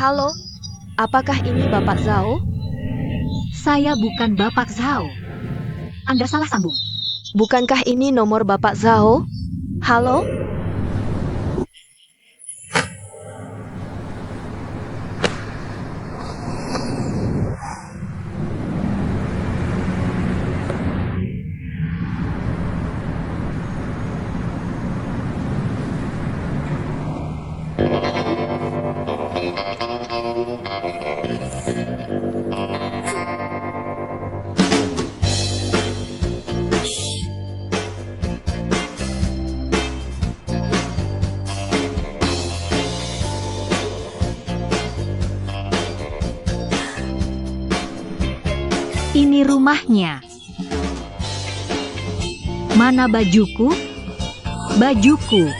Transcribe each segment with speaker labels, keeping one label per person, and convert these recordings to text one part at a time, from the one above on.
Speaker 1: Halo, apakah ini Bapak Zhao?
Speaker 2: Saya bukan Bapak Zhao. Anda salah sambung.
Speaker 1: Bukankah ini nomor Bapak Zhao? Halo?
Speaker 2: Ini rumahnya. Mana bajuku? Bajuku.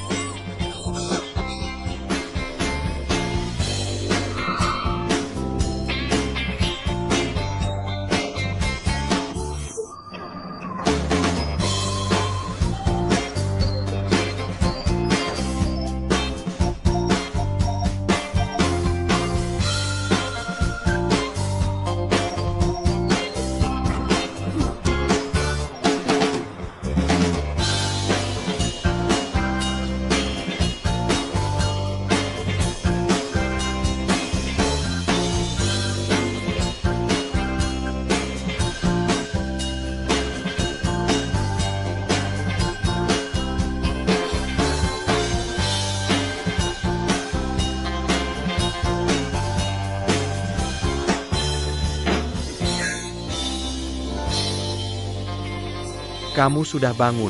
Speaker 3: Kamu sudah bangun.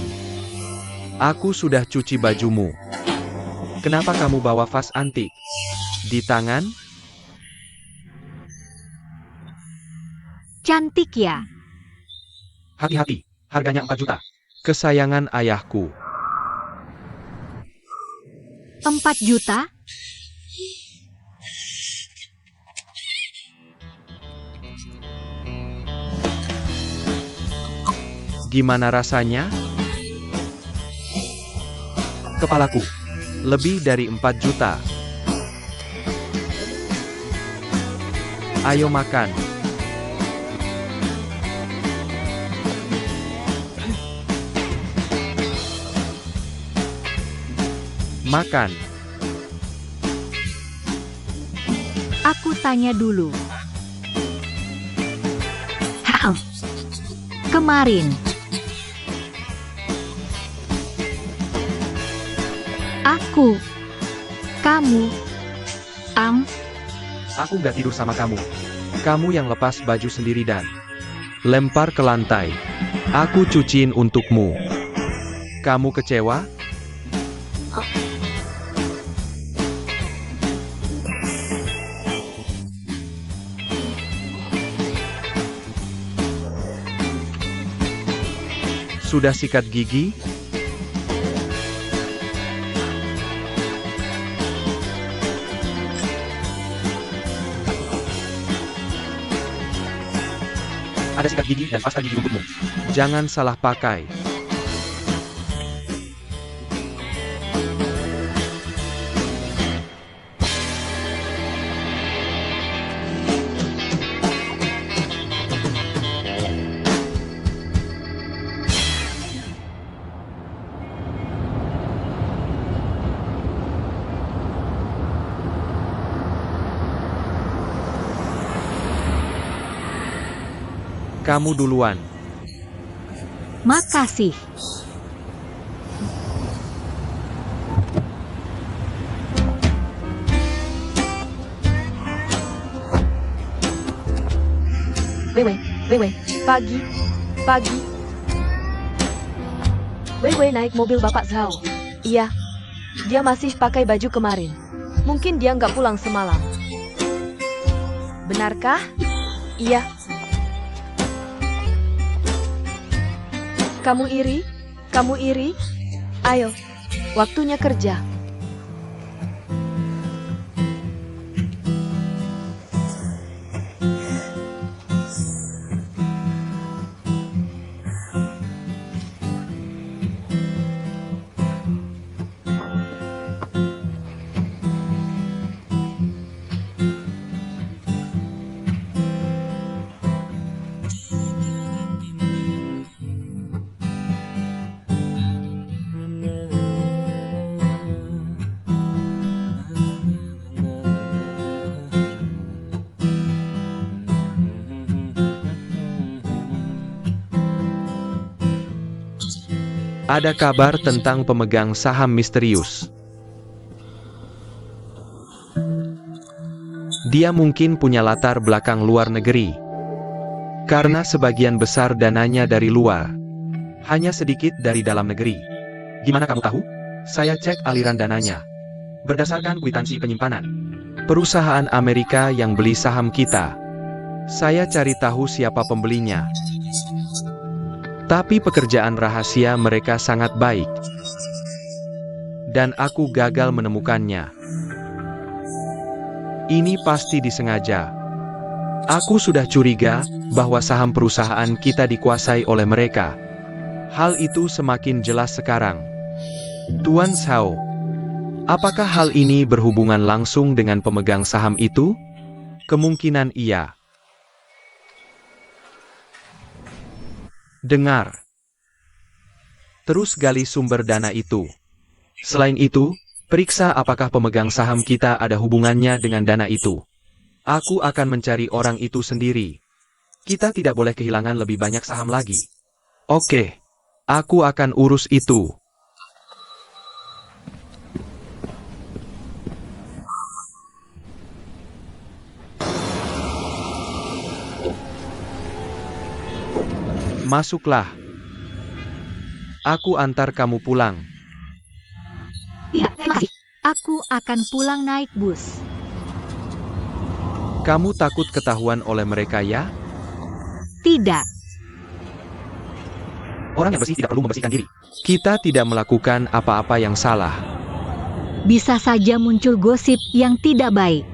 Speaker 3: Aku sudah cuci bajumu. Kenapa kamu bawa vas antik di tangan?
Speaker 2: Cantik ya?
Speaker 4: Hati-hati, harganya 4 juta.
Speaker 3: Kesayangan ayahku.
Speaker 2: 4 juta?
Speaker 3: Gimana rasanya?
Speaker 4: Kepalaku.
Speaker 3: Lebih dari 4 juta. Ayo makan. Makan.
Speaker 2: Aku tanya dulu. Kemarin. Aku. Kamu.
Speaker 4: Aku nggak tidur sama kamu.
Speaker 3: Kamu yang lepas baju sendiri dan lempar ke lantai. Aku cuciin untukmu. Kamu kecewa? Sudah sikat gigi?
Speaker 4: Ada sikat gigi dan pasta gigi untukmu.
Speaker 3: Jangan salah pakai. Kamu duluan.
Speaker 2: Makasih.
Speaker 1: Wewe, pagi. Wewe naik mobil Bapak Zhao. Iya, dia masih pakai baju kemarin. Mungkin dia nggak pulang semalam. Benarkah? Iya. Kamu iri? Ayo, waktunya kerja.
Speaker 3: Ada kabar tentang pemegang saham misterius. Dia mungkin punya latar belakang luar negeri. Karena sebagian besar dananya dari luar. Hanya sedikit dari dalam negeri.
Speaker 4: Gimana kamu tahu?
Speaker 3: Saya cek aliran dananya. Berdasarkan kwitansi penyimpanan. Perusahaan Amerika yang beli saham kita. Saya cari tahu siapa pembelinya. Tapi pekerjaan rahasia mereka sangat baik. Dan aku gagal menemukannya. Ini pasti disengaja. Aku sudah curiga bahwa saham perusahaan kita dikuasai oleh mereka. Hal itu semakin jelas sekarang. Tuan Zhao, apakah hal ini berhubungan langsung dengan pemegang saham itu? Kemungkinan iya. Dengar. Terus gali sumber dana itu. Selain itu, periksa apakah pemegang saham kita ada hubungannya dengan dana itu. Aku akan mencari orang itu sendiri. Kita tidak boleh kehilangan lebih banyak saham lagi. Oke. Aku akan urus itu. Masuklah. Aku antar kamu pulang.
Speaker 2: Ya, terima kasih. Aku akan pulang naik bus.
Speaker 3: Kamu takut ketahuan oleh mereka ya?
Speaker 2: Tidak.
Speaker 4: Orang yang bersih tidak perlu membersihkan diri.
Speaker 3: Kita tidak melakukan apa-apa yang salah.
Speaker 2: Bisa saja muncul gosip yang tidak baik.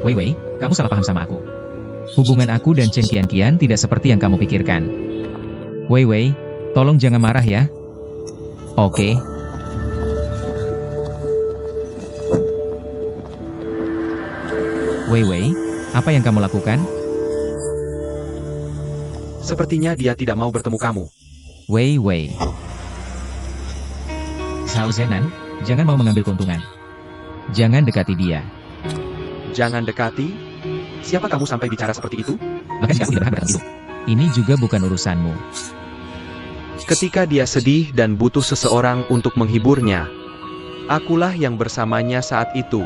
Speaker 5: Wei Wei, kamu salah paham sama aku. Hubungan aku dan Chen Qianqian tidak seperti yang kamu pikirkan. Wei Wei, tolong jangan marah ya. Oke. Wei Wei, apa yang kamu lakukan?
Speaker 4: Sepertinya dia tidak mau bertemu kamu.
Speaker 5: Wei Wei. Zhao Zenan, jangan mau mengambil keuntungan. Jangan dekati dia.
Speaker 3: Jangan dekati.
Speaker 4: Siapa kamu sampai bicara seperti itu?
Speaker 5: Bahkan jika aku tidak berhak berkata itu. Ini juga bukan urusanmu.
Speaker 3: Ketika dia sedih dan butuh seseorang untuk menghiburnya, akulah yang bersamanya saat itu.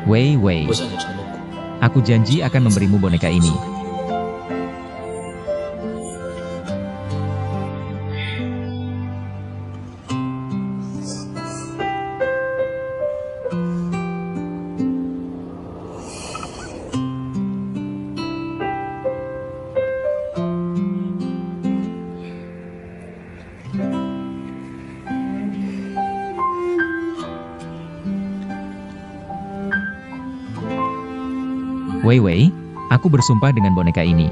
Speaker 5: Wei Wei. Aku janji akan memberimu boneka ini. Wei Wei, aku bersumpah dengan boneka ini.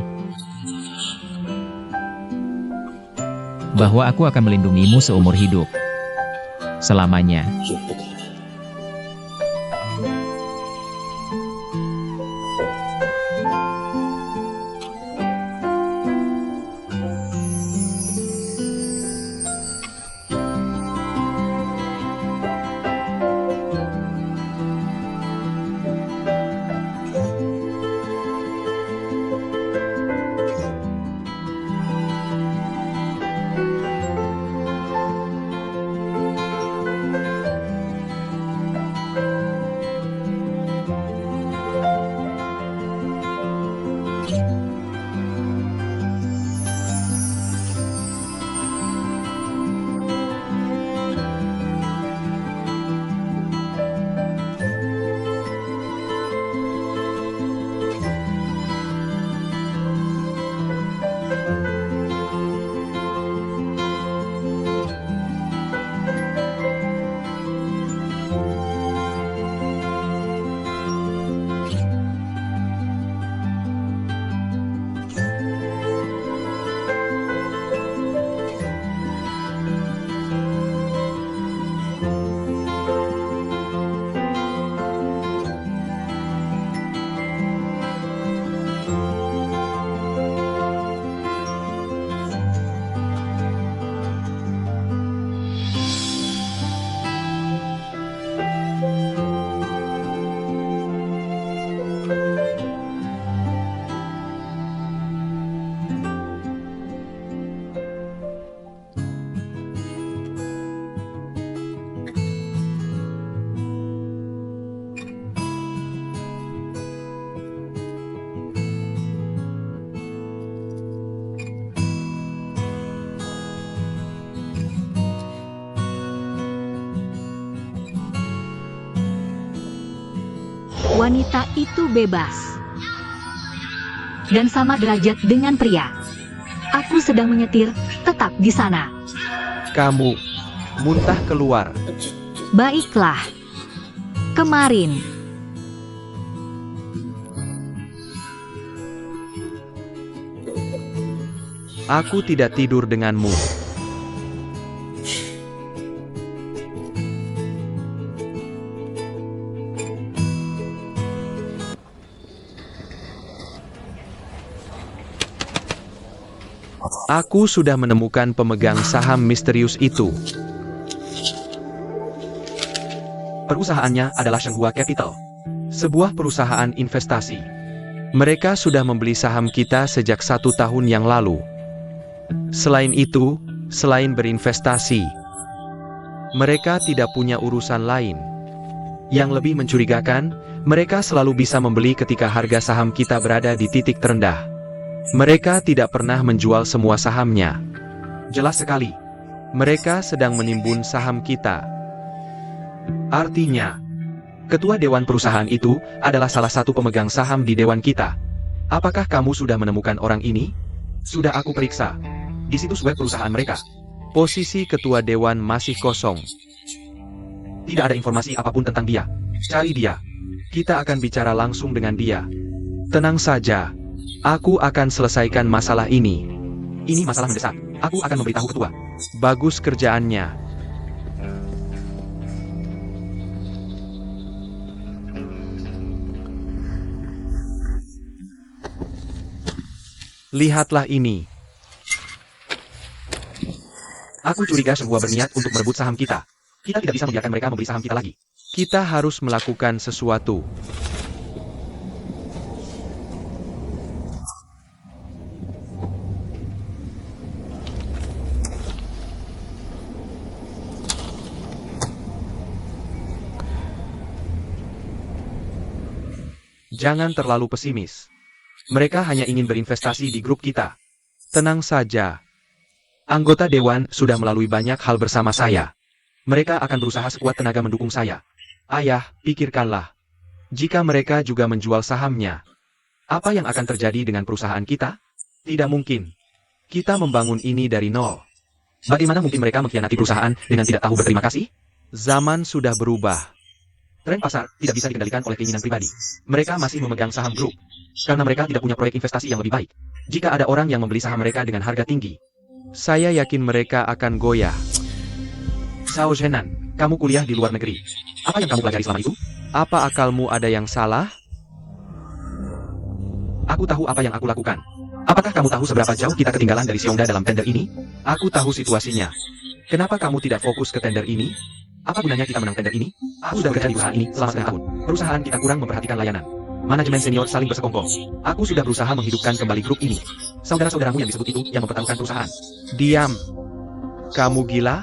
Speaker 5: Bahwa aku akan melindungimu seumur hidup. Selamanya.
Speaker 2: Wanita itu bebas dan sama derajat dengan pria. Aku sedang menyetir, tetap di sana.
Speaker 3: Kamu muntah keluar.
Speaker 2: Baiklah. Kemarin.
Speaker 3: Aku tidak tidur denganmu. Aku sudah menemukan pemegang saham misterius itu.
Speaker 4: Perusahaannya adalah Shenghua Capital.
Speaker 3: Sebuah perusahaan investasi. Mereka sudah membeli saham kita sejak 1 tahun yang lalu. Selain itu, selain berinvestasi, mereka tidak punya urusan lain. Yang lebih mencurigakan, mereka selalu bisa membeli ketika harga saham kita berada di titik terendah. Mereka tidak pernah menjual semua sahamnya.
Speaker 4: Jelas sekali.
Speaker 3: Mereka sedang menimbun saham kita.
Speaker 4: Artinya, ketua dewan perusahaan itu adalah salah satu pemegang saham di dewan kita. Apakah kamu sudah menemukan orang ini? Sudah aku periksa di situs web perusahaan mereka.
Speaker 3: Posisi ketua dewan masih kosong.
Speaker 4: Tidak ada informasi apapun tentang dia. Cari dia.
Speaker 3: Kita akan bicara langsung dengan dia. Tenang saja. Aku akan selesaikan masalah ini.
Speaker 4: Ini masalah mendesak. Aku akan memberitahu ketua.
Speaker 3: Bagus kerjaannya. Lihatlah ini.
Speaker 4: Aku curiga Shenghua berniat untuk merebut saham kita. Kita tidak bisa membiarkan mereka membeli saham kita lagi.
Speaker 3: Kita harus melakukan sesuatu. Jangan terlalu pesimis. Mereka hanya ingin berinvestasi di grup kita. Tenang saja.
Speaker 4: Anggota dewan sudah melalui banyak hal bersama saya. Mereka akan berusaha sekuat tenaga mendukung saya.
Speaker 3: Ayah, pikirkanlah. Jika mereka juga menjual sahamnya, apa yang akan terjadi dengan perusahaan kita? Tidak mungkin. Kita membangun ini dari nol.
Speaker 4: Bagaimana mungkin mereka mengkhianati perusahaan dengan tidak tahu berterima kasih?
Speaker 3: Zaman sudah berubah.
Speaker 4: Tren pasar tidak bisa dikendalikan oleh keinginan pribadi. Mereka masih memegang saham grup. Karena mereka tidak punya proyek investasi yang lebih baik. Jika ada orang yang membeli saham mereka dengan harga tinggi,
Speaker 3: saya yakin mereka akan goyah.
Speaker 4: Zhao Zhenan, kamu kuliah di luar negeri. Apa yang kamu pelajari selama itu?
Speaker 3: Apa akalmu ada yang salah?
Speaker 4: Aku tahu apa yang aku lakukan. Apakah kamu tahu seberapa jauh kita ketinggalan dari Xiongda dalam tender ini?
Speaker 3: Aku tahu situasinya. Kenapa kamu tidak fokus ke tender ini?
Speaker 4: Apa gunanya kita menang tender ini? Aku sudah bekerja di perusahaan ini selama setengah tahun. Perusahaan kita kurang memperhatikan layanan. Manajemen senior saling bersekongkol. Aku sudah berusaha menghidupkan kembali grup ini. Saudara-saudaramu yang disebut itu yang mempertaruhkan perusahaan.
Speaker 3: Diam. Kamu gila?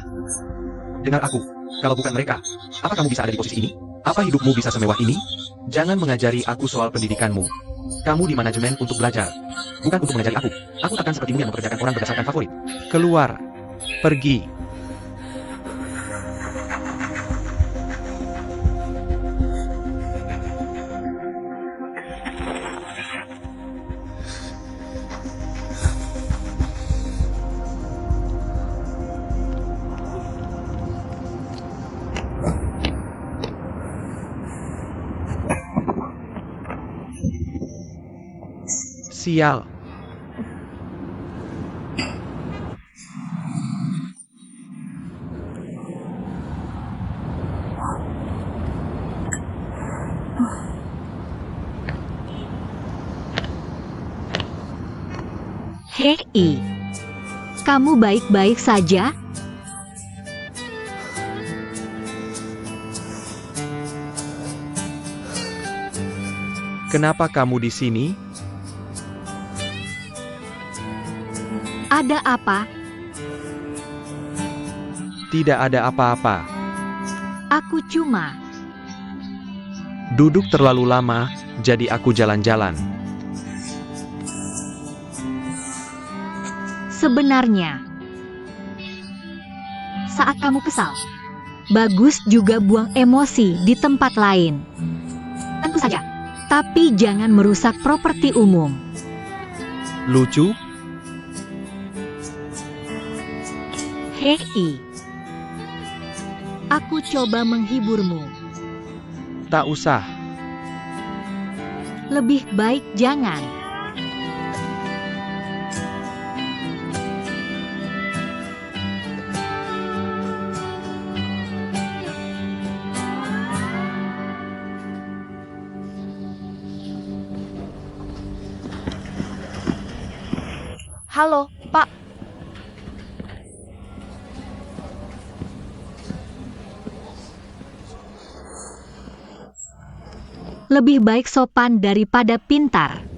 Speaker 4: Dengar aku. Kalau bukan mereka, apa kamu bisa ada di posisi ini? Apa hidupmu bisa semewah ini?
Speaker 3: Jangan mengajari aku soal pendidikanmu.
Speaker 4: Kamu di manajemen untuk belajar, bukan untuk mengajari aku. Aku akan sepertimu yang mempekerjakan orang berdasarkan favorit.
Speaker 3: Keluar. Pergi. Sial.
Speaker 2: Hei, kamu baik-baik saja?
Speaker 3: Kenapa kamu di sini?
Speaker 2: Ada apa?
Speaker 3: Tidak ada apa-apa.
Speaker 2: Aku cuma
Speaker 3: Duduk terlalu lama, jadi aku jalan-jalan.
Speaker 2: sebenarnya. Saat kamu kesal, bagus juga buang emosi di tempat lain. Tentu saja. Tapi jangan merusak properti umum.
Speaker 3: Lucu?
Speaker 2: Hei, aku coba menghiburmu.
Speaker 3: Tak usah.
Speaker 2: Lebih baik jangan.
Speaker 1: Halo, Pak.
Speaker 2: Lebih baik sopan daripada pintar.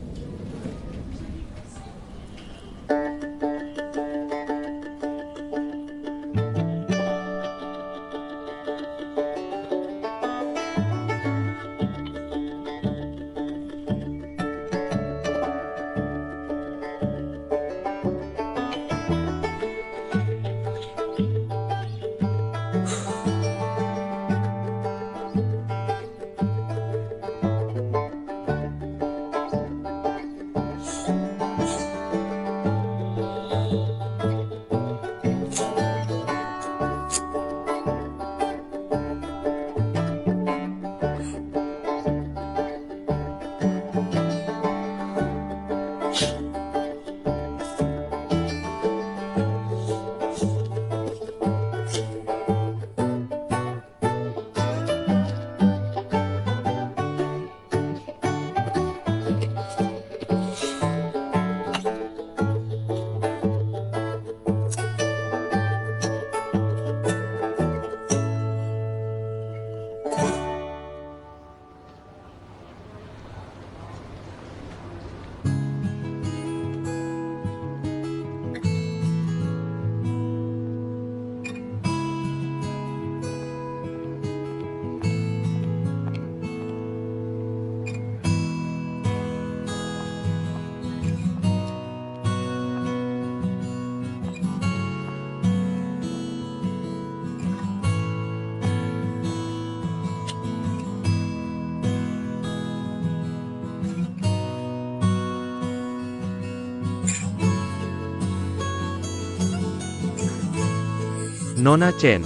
Speaker 3: Nona Chen.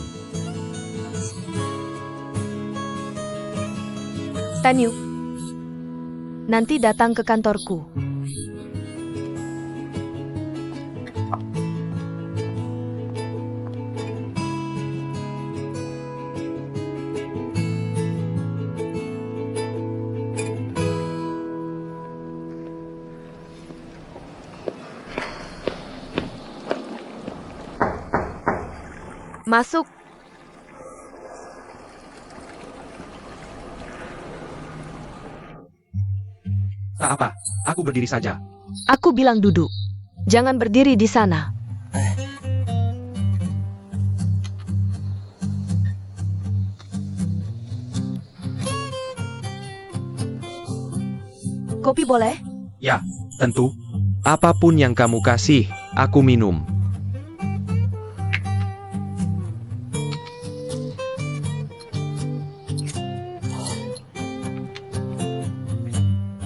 Speaker 1: Tanyu, nanti datang ke kantorku. Masuk.
Speaker 4: Tak apa, aku berdiri saja.
Speaker 1: Aku bilang duduk. Jangan berdiri di sana. Kopi boleh?
Speaker 4: Ya, tentu.
Speaker 3: Apapun yang kamu kasih, aku minum.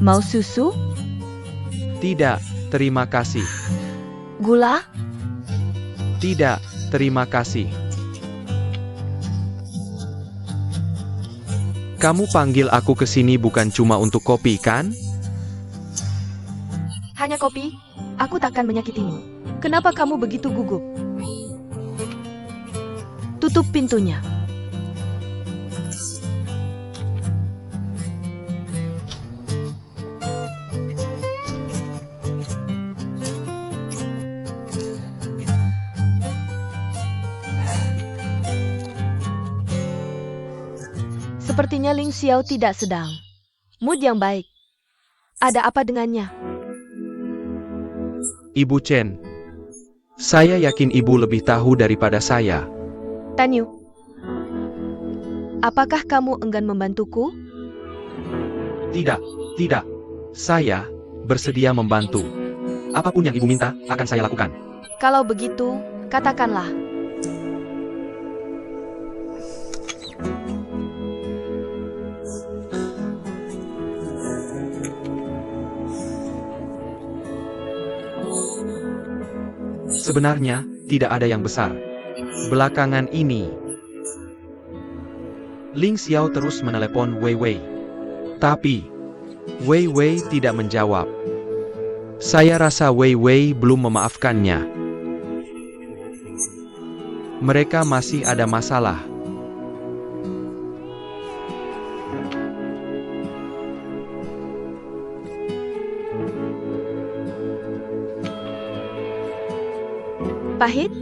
Speaker 1: Mau susu?
Speaker 3: Tidak, terima kasih.
Speaker 1: Gula?
Speaker 3: Tidak, terima kasih. Kamu panggil aku ke sini bukan cuma untuk kopi, kan?
Speaker 1: Hanya kopi? Aku takkan menyakitimu. Kenapa kamu begitu gugup? Tutup pintunya. Sepertinya Ling Xiao tidak sedang mood yang baik. Ada apa dengannya?
Speaker 3: Ibu Chen. Saya yakin ibu lebih tahu daripada saya.
Speaker 1: Tanyu, apakah kamu enggan membantuku?
Speaker 4: Tidak, tidak.
Speaker 3: Saya bersedia membantu.
Speaker 4: Apapun yang ibu minta, akan saya lakukan.
Speaker 1: Kalau begitu, katakanlah.
Speaker 3: Sebenarnya, tidak ada yang besar. Belakangan ini, Ling Xiao terus menelepon Wei Wei. Tapi, Wei Wei tidak menjawab. Saya rasa Wei Wei belum memaafkannya. Mereka masih ada masalah.
Speaker 1: Pahit?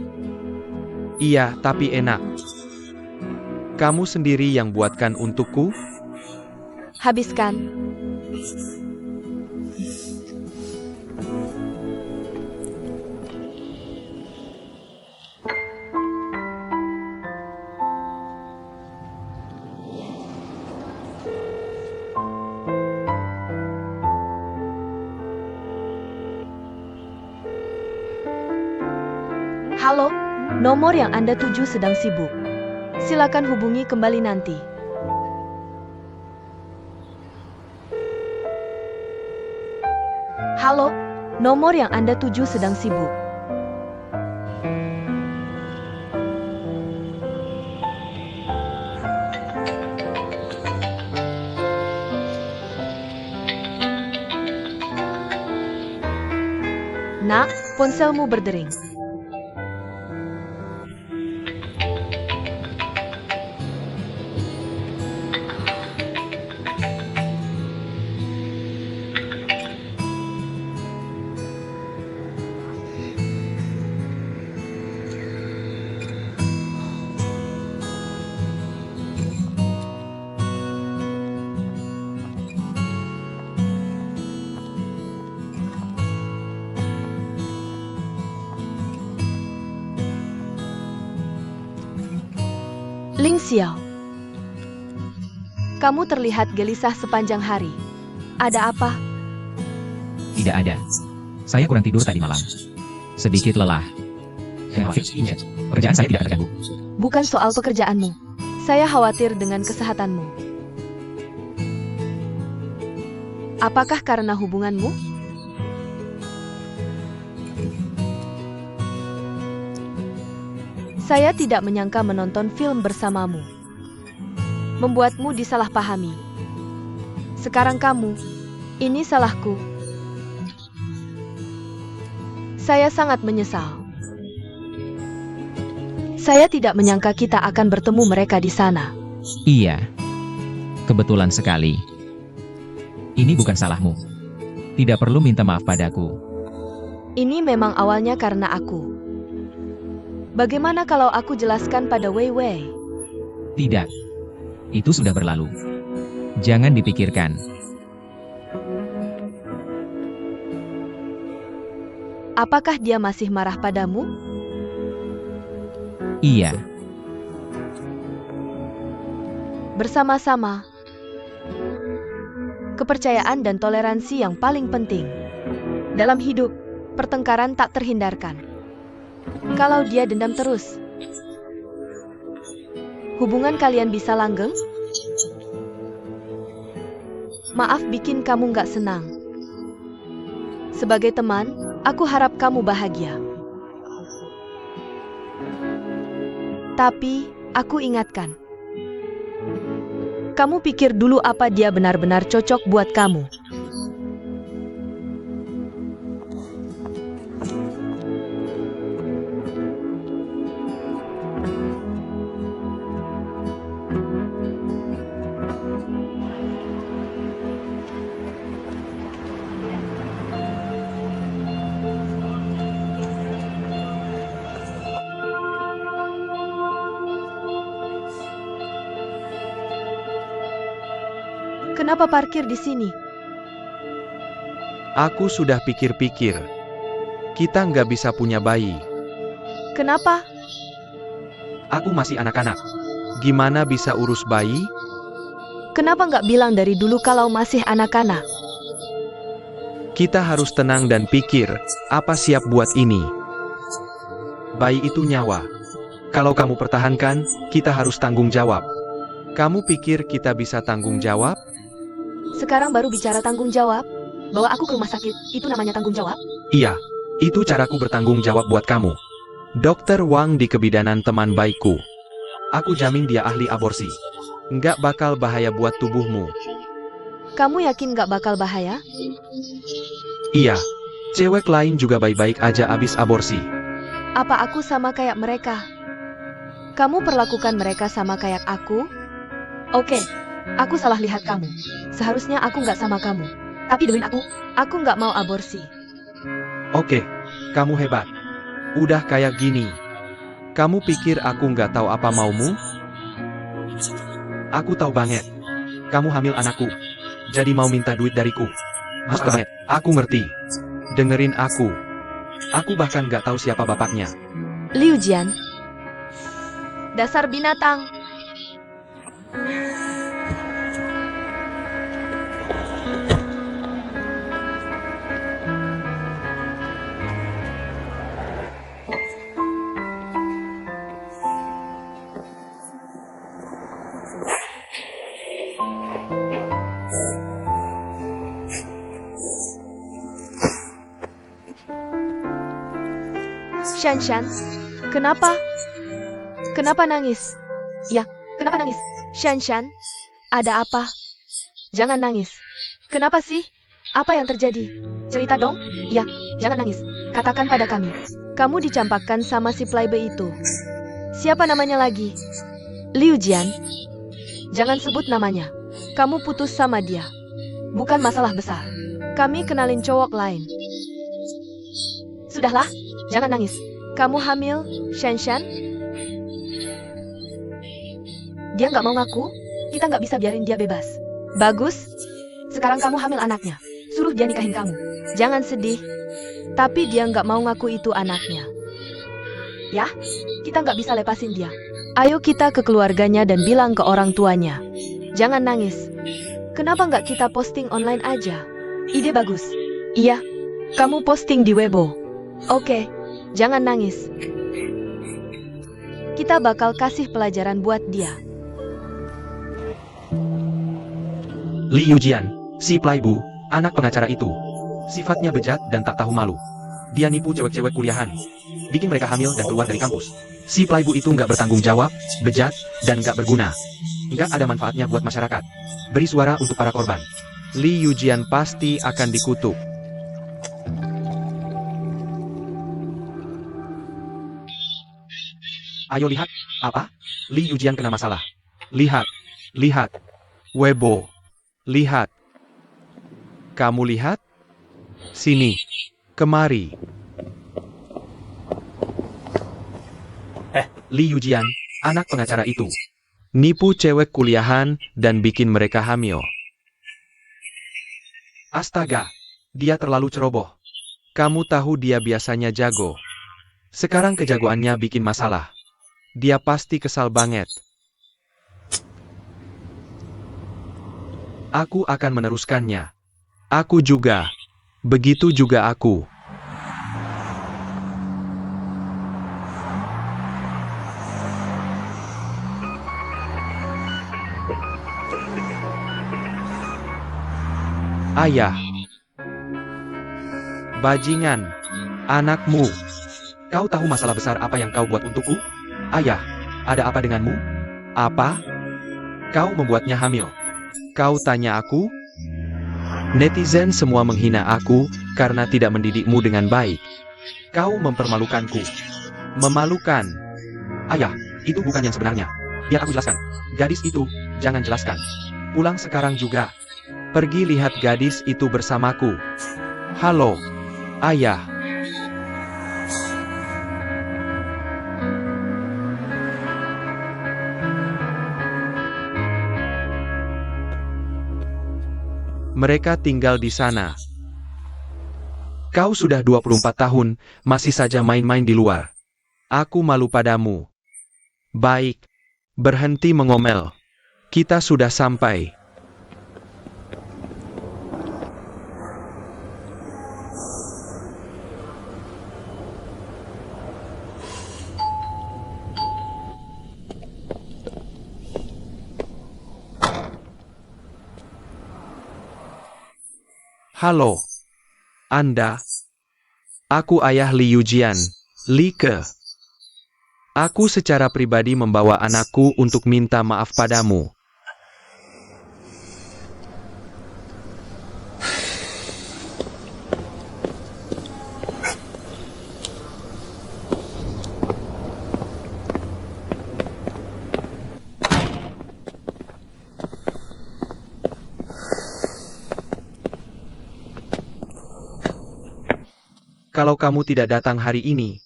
Speaker 3: Iya, tapi enak. Kamu sendiri yang buatkan untukku?
Speaker 1: Habiskan. Halo, nomor yang Anda tuju sedang sibuk. Silakan hubungi kembali nanti. Halo, nomor yang Anda tuju sedang sibuk. Nak, ponselmu berdering. Ling Xiao, kamu terlihat gelisah sepanjang hari. Ada apa?
Speaker 5: Tidak ada. Saya kurang tidur tadi malam. Sedikit lelah. Ingat, pekerjaan saya tidak terganggu.
Speaker 1: Bukan soal pekerjaanmu. Saya khawatir dengan kesehatanmu. Apakah karena hubunganmu? Saya tidak menyangka menonton film bersamamu. Membuatmu disalahpahami. Sekarang kamu, ini salahku. Saya sangat menyesal. Saya tidak menyangka kita akan bertemu mereka di sana.
Speaker 5: Iya. Kebetulan sekali. Ini bukan salahmu. Tidak perlu minta maaf padaku.
Speaker 1: Ini memang awalnya karena aku. Bagaimana kalau aku jelaskan pada Wei Wei?
Speaker 5: Tidak. Itu sudah berlalu. Jangan dipikirkan.
Speaker 1: Apakah dia masih marah padamu?
Speaker 5: Iya.
Speaker 1: Bersama-sama. Kepercayaan dan toleransi yang paling penting. Dalam hidup, pertengkaran tak terhindarkan. Kalau dia dendam terus, hubungan kalian bisa langgeng? Maaf bikin kamu gak senang. Sebagai teman, aku harap kamu bahagia. Tapi, aku ingatkan. Kamu pikir dulu apa dia benar-benar cocok buat kamu. Kenapa parkir di sini?
Speaker 3: Aku sudah pikir-pikir. Kita nggak bisa punya bayi.
Speaker 1: Kenapa?
Speaker 3: Aku masih anak-anak. Gimana bisa urus bayi?
Speaker 1: Kenapa nggak bilang dari dulu kalau masih anak-anak?
Speaker 3: Kita harus tenang dan pikir, apa siap buat ini? Bayi itu nyawa. Kalau kamu pertahankan, kita harus tanggung jawab. Kamu pikir kita bisa tanggung jawab?
Speaker 1: Sekarang baru bicara tanggung jawab? Bawa aku ke rumah sakit, itu namanya tanggung jawab?
Speaker 3: Iya, Itu caraku bertanggung jawab buat kamu. Dokter Wang di kebidanan teman baikku. Aku jamin dia ahli aborsi. Nggak bakal bahaya buat tubuhmu.
Speaker 1: Kamu yakin gak bakal bahaya?
Speaker 3: Iya. Cewek lain juga baik-baik aja abis aborsi.
Speaker 1: Apa aku sama kayak mereka? Kamu perlakukan mereka sama kayak aku? Oke, aku salah lihat kamu. Seharusnya aku gak sama kamu. Tapi demi aku gak mau aborsi.
Speaker 3: Oke, kamu hebat. Udah kayak gini. Kamu pikir aku nggak tahu apa maumu? Aku tahu banget. Kamu hamil anakku. Jadi mau minta duit dariku. Mas banget, aku ngerti. Dengerin aku. Aku bahkan nggak tahu siapa bapaknya.
Speaker 1: Liu Jian. Dasar binatang. Shanshan, kenapa? Kenapa nangis? Ya, kenapa nangis? Shanshan, ada apa? Jangan nangis. Kenapa sih? Apa yang terjadi? Cerita dong. Ya, jangan nangis. Katakan pada kami. Kamu dicampakkan sama si playboy itu. Siapa namanya lagi? Liu Jian. Jangan sebut namanya. Kamu putus sama dia. Bukan masalah besar. Kami kenalin cowok lain. Sudahlah, jangan nangis. Kamu hamil, Shanshan? Dia nggak mau ngaku, kita nggak bisa biarin dia bebas. Bagus. Sekarang kamu hamil anaknya. Suruh dia nikahin kamu. Jangan sedih. Tapi dia nggak mau ngaku itu anaknya. Ya, kita nggak bisa lepasin dia. Ayo kita ke keluarganya dan bilang ke orang tuanya. Jangan nangis. Kenapa nggak kita posting online aja? Ide bagus. Iya, kamu posting di Weibo. Oke. Jangan nangis. Kita bakal kasih pelajaran buat dia.
Speaker 3: Liu Jian, si playboy, anak pengacara itu. Sifatnya bejat dan tak tahu malu. Dia nipu cewek-cewek kuliahan. Bikin mereka hamil dan keluar dari kampus. Si playboy itu nggak bertanggung jawab, bejat, dan nggak berguna. Nggak ada manfaatnya buat masyarakat. Beri suara untuk para korban. Liu Jian pasti akan dikutuk. Ayo lihat, apa? Liu Jian kena masalah. Lihat, lihat. Weibo. Lihat. Kamu lihat? Sini. Kemari. Liu Jian, anak pengacara itu. Nipu cewek kuliahan dan bikin mereka hamil. Astaga, dia terlalu ceroboh. Kamu tahu dia biasanya jago. Sekarang kejagoannya bikin masalah. Dia pasti kesal banget. Aku akan meneruskannya. Aku juga. Begitu juga aku. Ayah. Bajingan. Anakmu. Kau tahu masalah besar apa yang kau buat untukku? Ayah, ada apa denganmu? Apa? Kau membuatnya hamil. Kau tanya aku? Netizen semua menghina aku karena tidak mendidikmu dengan baik. Kau mempermalukanku. Memalukan. Ayah, itu bukan yang sebenarnya. Biar aku jelaskan. Gadis itu, jangan jelaskan. Pulang sekarang juga. Pergi lihat gadis itu bersamaku. Halo, Ayah. Mereka tinggal di sana. Kau sudah 24 tahun, masih saja main-main di luar. Aku malu padamu. Baik. Berhenti mengomel. Kita sudah sampai. Halo. Anda. Aku ayah Li Yujian, Li Ke. Aku secara pribadi membawa anakku untuk minta maaf padamu. Kalau kamu tidak datang hari ini,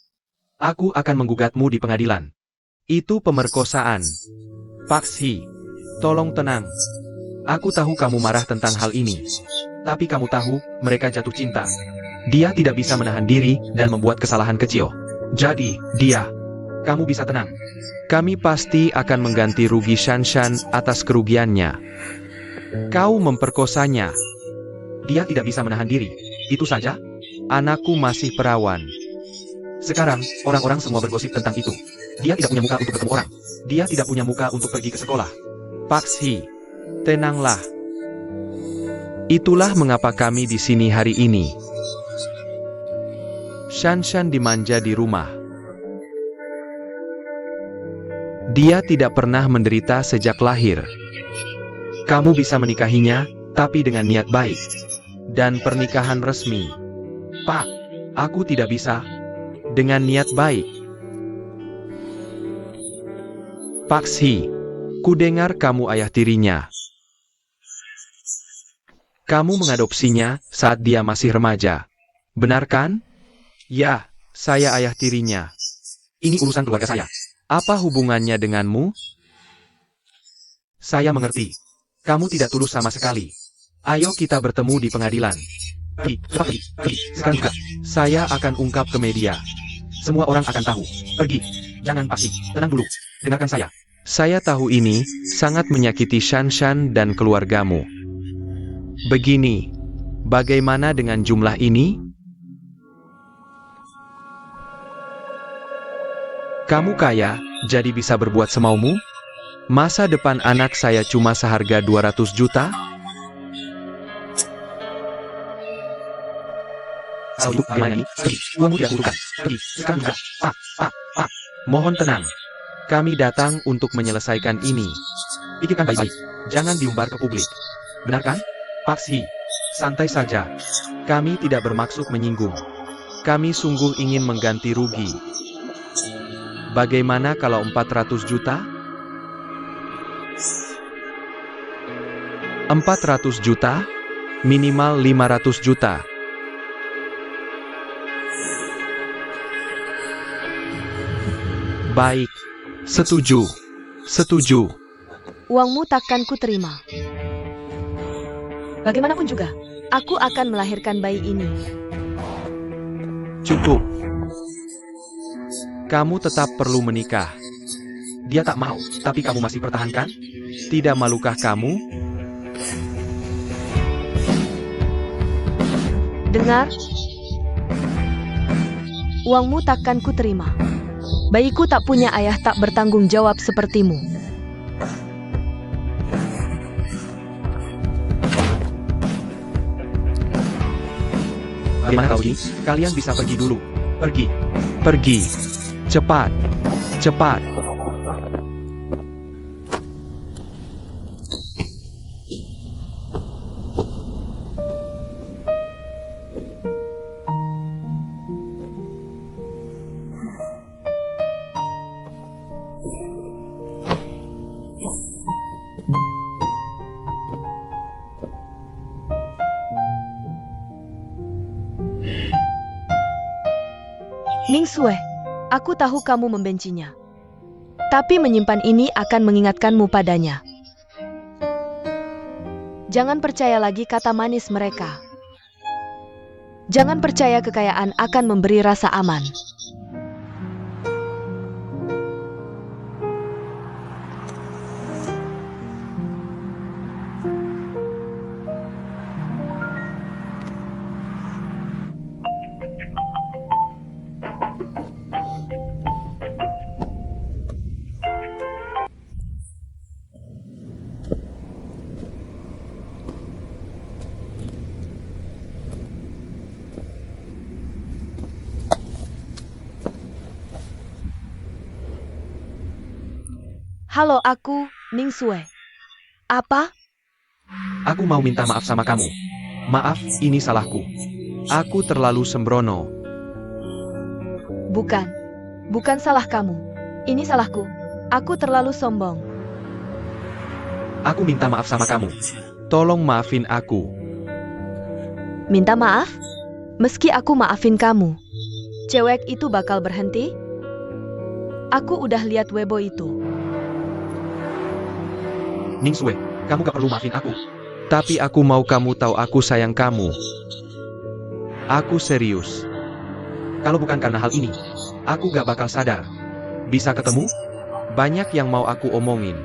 Speaker 3: aku akan menggugatmu di pengadilan. Itu pemerkosaan. Paksi, tolong tenang. Aku tahu kamu marah tentang hal ini. Tapi kamu tahu, mereka jatuh cinta. Dia tidak bisa menahan diri dan membuat kesalahan kecil. Jadi, kamu bisa tenang. Kami pasti akan mengganti rugi Shanshan atas kerugiannya. Kau memperkosanya. Dia tidak bisa menahan diri. Itu saja. Anakku masih perawan. Sekarang, orang-orang semua bergosip tentang itu. Dia tidak punya muka untuk ketemu orang. Dia tidak punya muka untuk pergi ke sekolah. Paksi, tenanglah. Itulah mengapa kami di sini hari ini. Shanshan dimanja di rumah. Dia tidak pernah menderita sejak lahir. Kamu bisa menikahinya, tapi dengan niat baik. Dan pernikahan resmi. Pak, aku tidak bisa. Dengan niat baik. Paksi, kudengar kamu ayah tirinya. Kamu mengadopsinya saat dia masih remaja. Benar kan? Ya, saya ayah tirinya. Ini urusan keluarga saya. Apa hubungannya denganmu? Saya mengerti. Kamu tidak tulus sama sekali. Ayo kita bertemu di pengadilan. Pergi. Sekarang juga. Saya akan ungkap ke media. Semua orang akan tahu. Pergi. Jangan Paksi. Tenang dulu. Dengarkan saya. Saya tahu ini sangat menyakiti Shanshan dan keluargamu. Begini. Bagaimana dengan jumlah ini? Kamu kaya, jadi bisa berbuat semaumu? Masa depan anak saya cuma seharga 200 juta? Kalau itu bagaimana ini? Pergi. Uangmu tidak kutukan. Pergi. Sekarang juga. Pak. Mohon tenang. Kami datang untuk menyelesaikan ini. Pikirkan baik-baik. Jangan diumbar ke publik. Benar kan? Paksi. Santai saja. Kami tidak bermaksud menyinggung. Kami sungguh ingin mengganti rugi. Bagaimana kalau 400 juta? 400 juta? Minimal 500 juta. Baik. Setuju.
Speaker 1: Uangmu takkan ku terima. Bagaimanapun juga, aku akan melahirkan bayi ini.
Speaker 3: Cukup. Kamu tetap perlu menikah. Dia tak mau, tapi kamu masih pertahankan? Tidak malukah kamu?
Speaker 1: Dengar. Uangmu takkan ku terima. Bayiku tak punya ayah tak bertanggung jawab sepertimu.
Speaker 3: Bagaimana kau ini? Kalian bisa pergi dulu. Pergi. Cepat.
Speaker 1: Ning Sue, aku tahu kamu membencinya. Tapi menyimpan ini akan mengingatkanmu padanya. Jangan percaya lagi kata manis mereka. Jangan percaya kekayaan akan memberi rasa aman. Halo, aku Ning Sue. Apa?
Speaker 3: Aku mau minta maaf sama kamu. Maaf, ini salahku. Aku terlalu sembrono.
Speaker 1: Bukan. Bukan salah kamu. Ini salahku. Aku terlalu sombong.
Speaker 3: Aku minta maaf sama kamu. Tolong maafin aku.
Speaker 1: Minta maaf? Meski aku maafin kamu, cewek itu bakal berhenti? Aku udah lihat Weibo itu.
Speaker 4: Ning Sue, kamu gak perlu maafin aku.
Speaker 3: Tapi aku mau kamu tahu aku sayang kamu. Aku serius.
Speaker 4: Kalau bukan karena hal ini, aku gak bakal sadar. Bisa ketemu?
Speaker 3: Banyak yang mau aku omongin.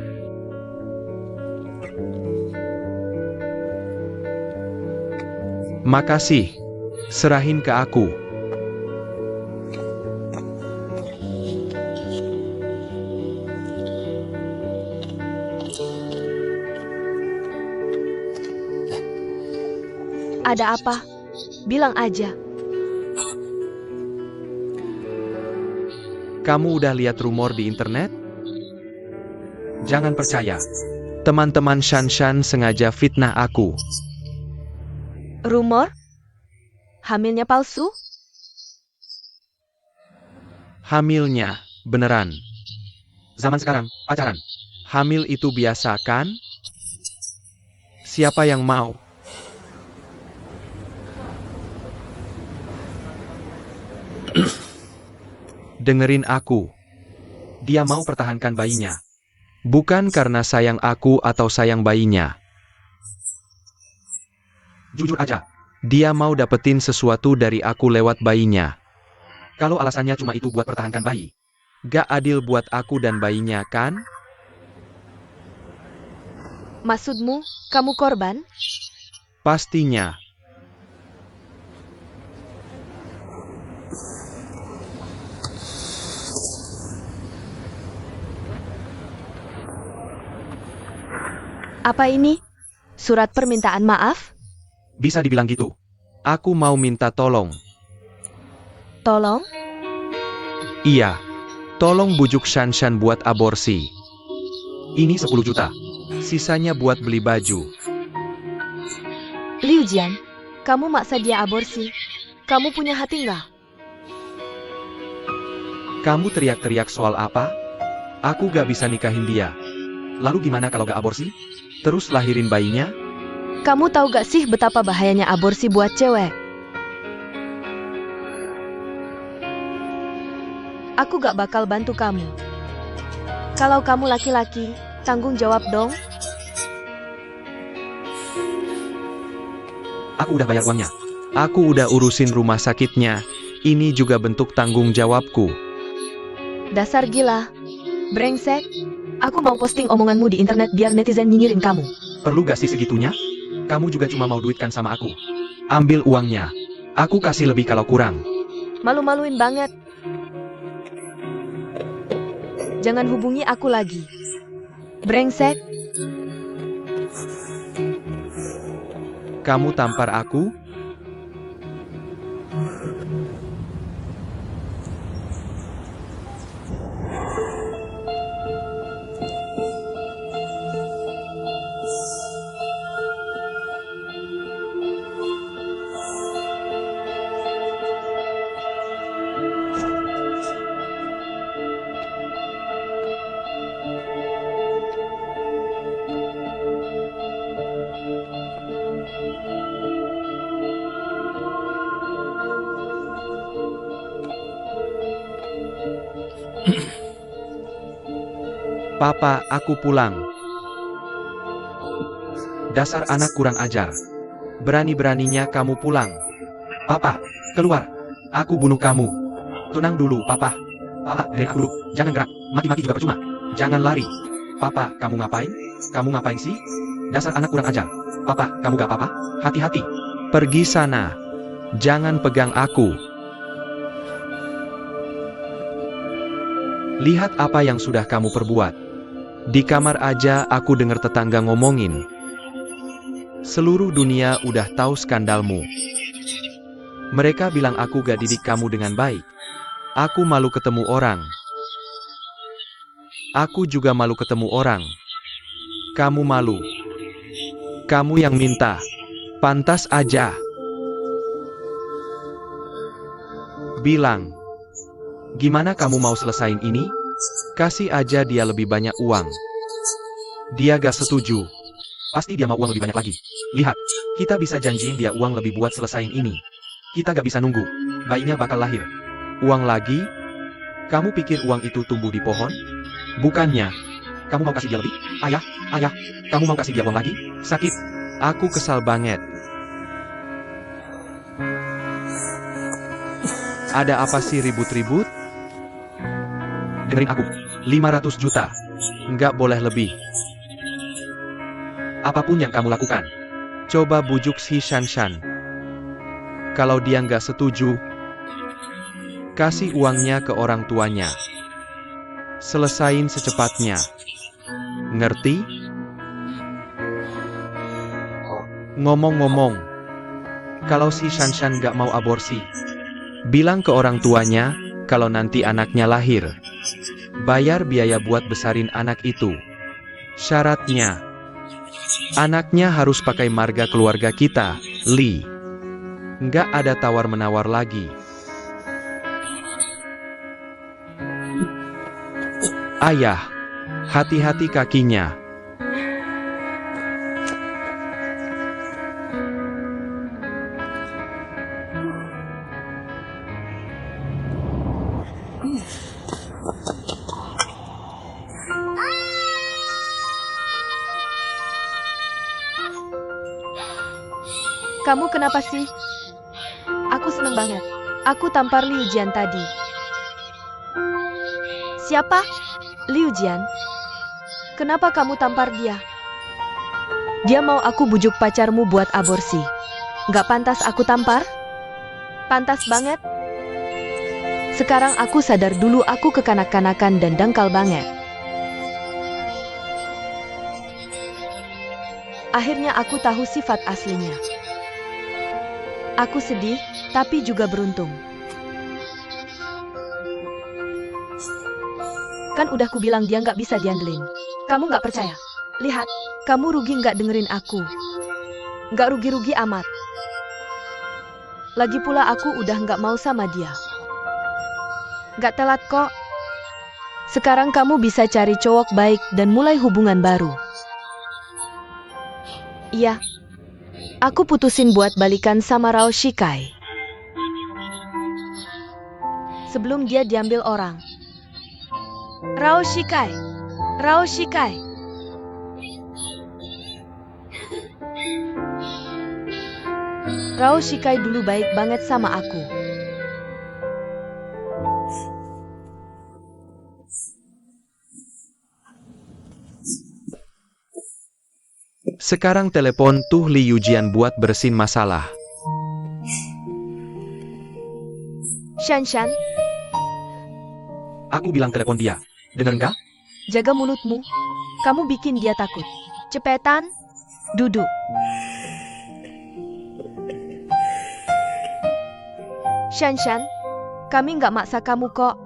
Speaker 3: Makasih. Serahin ke aku.
Speaker 1: Ada apa? Bilang aja.
Speaker 3: Kamu udah lihat rumor di internet?
Speaker 4: Jangan percaya.
Speaker 3: Teman-teman Shanshan sengaja fitnah aku.
Speaker 1: Rumor? Hamilnya palsu?
Speaker 3: Hamilnya, beneran.
Speaker 4: Zaman sekarang, pacaran.
Speaker 3: Hamil itu biasa kan? Siapa yang mau? Dengerin aku.
Speaker 4: Dia mau pertahankan bayinya.
Speaker 3: Bukan karena sayang aku atau sayang bayinya.
Speaker 4: Jujur aja.
Speaker 3: Dia mau dapetin sesuatu dari aku lewat bayinya.
Speaker 4: Kalau alasannya cuma itu buat pertahankan bayi.
Speaker 3: Gak adil buat aku dan bayinya kan?
Speaker 1: Maksudmu, kamu korban?
Speaker 3: Pastinya.
Speaker 1: Apa ini? Surat permintaan maaf?
Speaker 4: Bisa dibilang gitu.
Speaker 3: Aku mau minta tolong.
Speaker 1: Tolong?
Speaker 3: Iya. Tolong bujuk Shanshan buat aborsi.
Speaker 4: Ini 10 juta.
Speaker 3: Sisanya buat beli baju.
Speaker 1: Liu Jian, kamu maksa dia aborsi. Kamu punya hati nggak?
Speaker 3: Kamu teriak-teriak soal apa? Aku gak bisa nikahin dia.
Speaker 4: Lalu gimana kalau gak aborsi?
Speaker 3: Terus lahirin bayinya?
Speaker 1: Kamu tahu gak sih betapa bahayanya aborsi buat cewek? Aku gak bakal bantu kamu. Kalau kamu laki-laki, tanggung jawab dong.
Speaker 4: Aku udah bayar uangnya.
Speaker 3: Aku udah urusin rumah sakitnya. Ini juga bentuk tanggung jawabku.
Speaker 1: Dasar gila. Brengsek. Aku mau posting omonganmu di internet biar netizen nyinyirin kamu.
Speaker 4: Perlu gak sih segitunya? Kamu juga cuma mau duitkan sama aku. Ambil uangnya. Aku kasih lebih kalau kurang.
Speaker 1: Malu-maluin banget. Jangan hubungi aku lagi. Brengsek.
Speaker 3: Kamu tampar aku? Papa, aku pulang.
Speaker 4: Dasar anak kurang ajar.
Speaker 3: Berani-beraninya kamu pulang.
Speaker 4: Papa, keluar. Aku bunuh kamu. Tenang dulu, Papa. Papa, dengar dulu. Jangan gerak. Maki-maki juga percuma. Jangan lari. Papa, kamu ngapain? Kamu ngapain sih? Dasar anak kurang ajar. Papa, kamu gak apa-apa? Hati-hati.
Speaker 3: Pergi sana. Jangan pegang aku. Lihat apa yang sudah kamu perbuat. Di kamar aja aku dengar tetangga ngomongin. Seluruh dunia udah tahu skandalmu. Mereka bilang aku gak didik kamu dengan baik. Aku malu ketemu orang. Aku juga malu ketemu orang. Kamu malu. Kamu yang minta. Pantas aja. Bilang. Gimana kamu mau selesain ini? Kasih aja dia lebih banyak uang. Dia gak setuju. Pasti dia mau uang lebih banyak lagi. Lihat, kita bisa janjiin dia uang lebih buat selesain ini. Kita gak bisa nunggu. Bayinya bakal lahir. Uang lagi? Kamu pikir uang itu tumbuh di pohon? Bukannya. Kamu mau kasih dia lebih? Ayah, kamu mau kasih dia uang lagi? Sakit. Aku kesal banget. Ada apa sih ribut-ribut? Dengerin aku. 500 juta. Nggak boleh lebih. Apapun yang kamu lakukan. Coba bujuk si Shanshan. Kalau dia nggak setuju, kasih uangnya ke orang tuanya. Selesain secepatnya. Ngerti? Ngomong-ngomong, kalau si Shanshan nggak mau aborsi, bilang ke orang tuanya, kalau nanti anaknya lahir, bayar biaya buat besarin anak itu. Syaratnya, anaknya harus pakai marga keluarga kita, Li. Nggak ada tawar-menawar lagi. Ayah, hati-hati kakinya.
Speaker 1: Kamu kenapa sih? Aku seneng banget. Aku tampar Liu Jian tadi. Siapa? Liu Jian? Kenapa kamu tampar dia? Dia mau aku bujuk pacarmu buat aborsi. Nggak pantas aku tampar? Pantas banget. Sekarang aku sadar dulu aku kekanak-kanakan dan dangkal banget. Akhirnya aku tahu sifat aslinya. Aku sedih, tapi juga beruntung. Kan udah kubilang dia nggak bisa diandelin. Kamu nggak percaya? Lihat, kamu rugi nggak dengerin aku. Nggak rugi-rugi amat. Lagi pula aku udah nggak mau sama dia. Nggak telat kok. Sekarang kamu bisa cari cowok baik dan mulai hubungan baru. Iya. Aku putusin buat balikan sama Rao Shikai. Sebelum dia diambil orang. Rao Shikai. Rao Shikai. Rao Shikai dulu baik banget sama aku.
Speaker 3: Sekarang telepon tuh Li Yujian buat bersin masalah.
Speaker 1: Shanshan,
Speaker 4: Aku bilang telepon dia. Denger nggak?
Speaker 1: jaga mulutmu. Kamu bikin dia takut. Cepetan, duduk. Shanshan, kami nggak maksa kamu kok.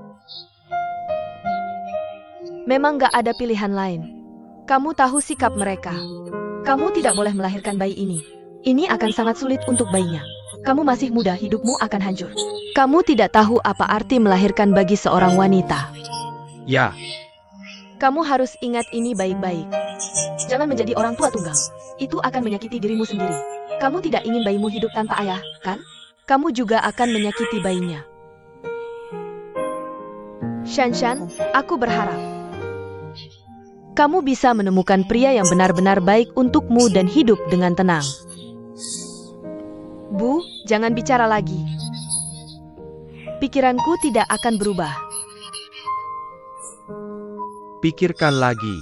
Speaker 1: Memang nggak ada pilihan lain. Kamu tahu sikap mereka. Kamu tidak boleh melahirkan bayi ini. Ini akan sangat sulit untuk bayinya. Kamu masih muda, hidupmu akan hancur. Kamu tidak tahu apa arti melahirkan bagi seorang wanita.
Speaker 3: Ya,
Speaker 1: Kamu harus ingat ini baik-baik. Jangan menjadi orang tua tunggal. Itu akan menyakiti dirimu sendiri. Kamu tidak ingin bayimu hidup tanpa ayah, kan? Kamu juga akan menyakiti bayinya. Shanshan, aku berharap kamu bisa menemukan pria yang benar-benar baik untukmu dan hidup dengan tenang. Bu, jangan bicara lagi. Pikiranku tidak akan berubah.
Speaker 3: pikirkan lagi.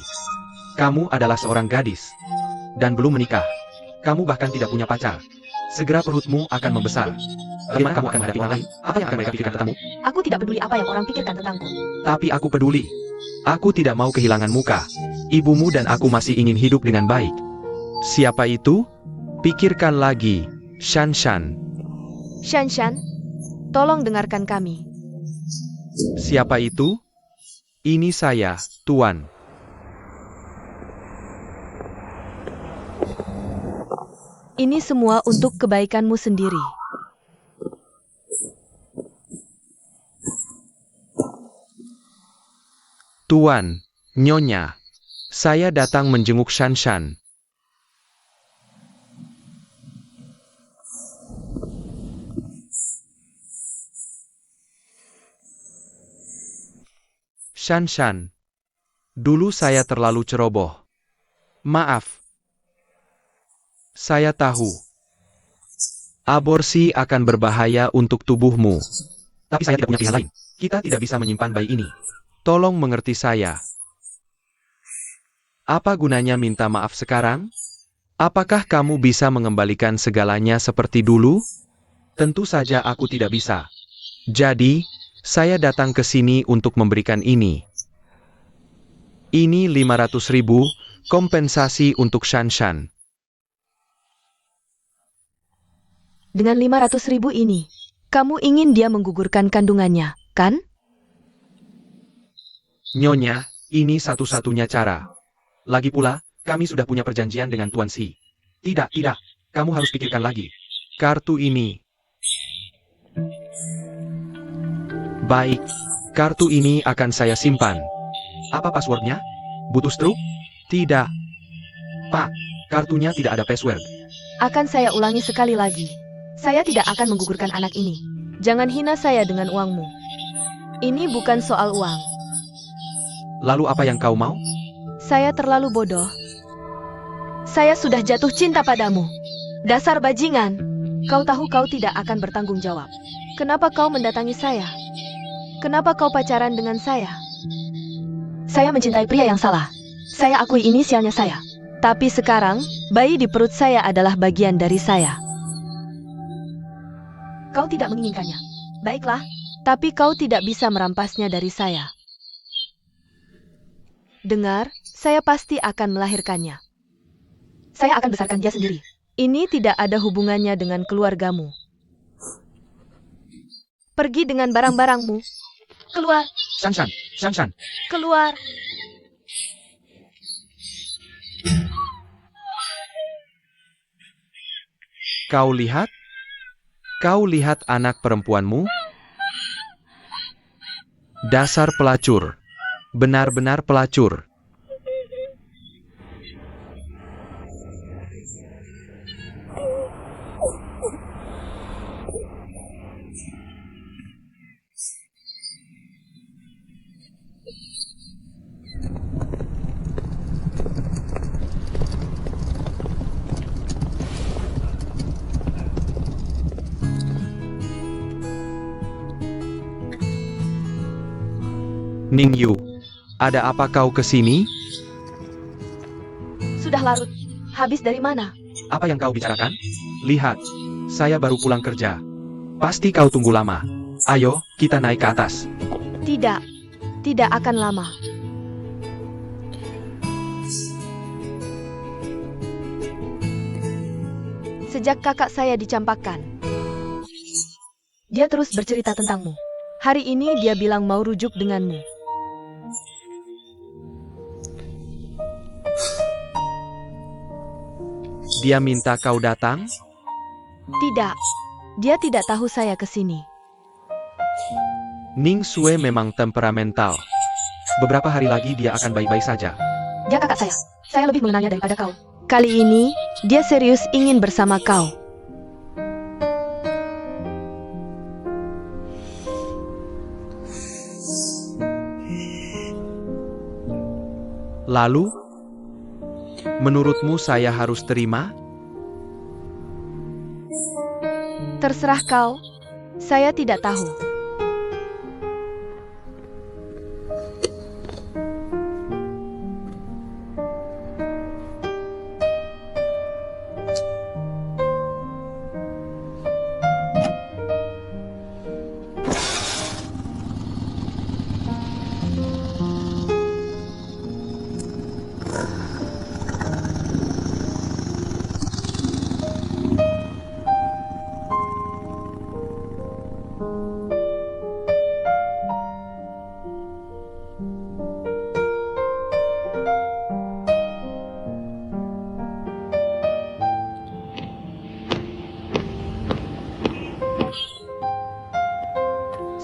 Speaker 3: Kamu adalah seorang gadis. Dan belum menikah. Kamu bahkan tidak punya pacar. Segera perutmu akan membesar. Bagaimana kamu akan menghadapi orang lain? Apa yang akan mereka pikirkan tentangmu?
Speaker 1: Aku tidak peduli apa yang orang pikirkan tentangku.
Speaker 3: Tapi aku peduli. Aku tidak mau kehilangan muka. Ibumu dan aku masih ingin hidup dengan baik. Siapa itu? Pikirkan lagi, Shanshan.
Speaker 1: Shanshan, tolong dengarkan kami.
Speaker 3: Siapa itu? Ini saya, Tuan.
Speaker 1: Ini semua untuk kebaikanmu sendiri.
Speaker 3: Tuan, Nyonya. Saya datang menjenguk Shanshan. Shanshan. Dulu saya terlalu ceroboh. Maaf. Saya tahu. Aborsi akan berbahaya untuk tubuhmu.
Speaker 4: Tapi saya tidak punya pilihan lain. Kita tidak bisa menyimpan bayi ini.
Speaker 3: Tolong mengerti saya. Apa gunanya minta maaf sekarang? Apakah kamu bisa mengembalikan segalanya seperti dulu? Tentu saja aku tidak bisa. Jadi, saya datang ke sini untuk memberikan ini. Ini 500.000, kompensasi untuk Shanshan.
Speaker 1: Dengan 500.000 ini, kamu ingin dia menggugurkan kandungannya, kan?
Speaker 3: Nyonya, ini satu-satunya cara.
Speaker 4: Lagi pula, kami sudah punya perjanjian dengan Tuan Si. Tidak, tidak. Kamu harus pikirkan lagi.
Speaker 3: Kartu ini. Baik, kartu ini akan saya simpan.
Speaker 4: Apa passwordnya? Butuh struk?
Speaker 3: Tidak,
Speaker 4: Pak, kartunya tidak ada password.
Speaker 1: Akan saya ulangi sekali lagi. Saya tidak akan menggugurkan anak ini. Jangan hina saya dengan uangmu. Ini bukan soal uang.
Speaker 4: Lalu apa yang kau mau?
Speaker 1: Saya terlalu bodoh. Saya sudah jatuh cinta padamu. Dasar bajingan. Kau tahu kau tidak akan bertanggung jawab. Kenapa kau mendatangi saya? Kenapa kau pacaran dengan saya? Saya mencintai pria yang salah. Saya akui ini sialnya saya. Tapi sekarang, bayi di perut saya adalah bagian dari saya. Kau tidak menginginkannya. Baiklah, tapi kau tidak bisa merampasnya dari saya. Dengar, saya pasti akan melahirkannya. Saya akan besarkan dia sendiri. Ini tidak ada hubungannya dengan keluargamu. Pergi dengan barang-barangmu. Keluar,
Speaker 4: Shanshan, Shanshan.
Speaker 1: keluar.
Speaker 3: kau lihat? Kau lihat anak perempuanmu? Dasar pelacur. Benar-benar pelacur. Ningyu, ada apa kau kesini?
Speaker 1: Sudah larut. Habis dari mana?
Speaker 4: Apa yang kau bicarakan?
Speaker 3: Lihat, saya baru pulang kerja. Pasti kau tunggu lama.
Speaker 4: Ayo, kita naik ke atas.
Speaker 1: Tidak. Tidak akan lama. Sejak kakak saya dicampakkan, dia terus bercerita tentangmu. Hari ini dia bilang mau rujuk denganmu.
Speaker 3: Dia minta kau datang?
Speaker 1: Tidak. Dia tidak tahu saya kesini.
Speaker 3: Ning Sue memang temperamental.
Speaker 4: Beberapa hari lagi dia akan baik-baik saja.
Speaker 1: Dia kakak saya. Saya lebih mengenalnya daripada kau. Kali ini, dia serius ingin bersama kau.
Speaker 3: Lalu, menurutmu saya harus terima?
Speaker 1: Terserah kau. Saya tidak tahu.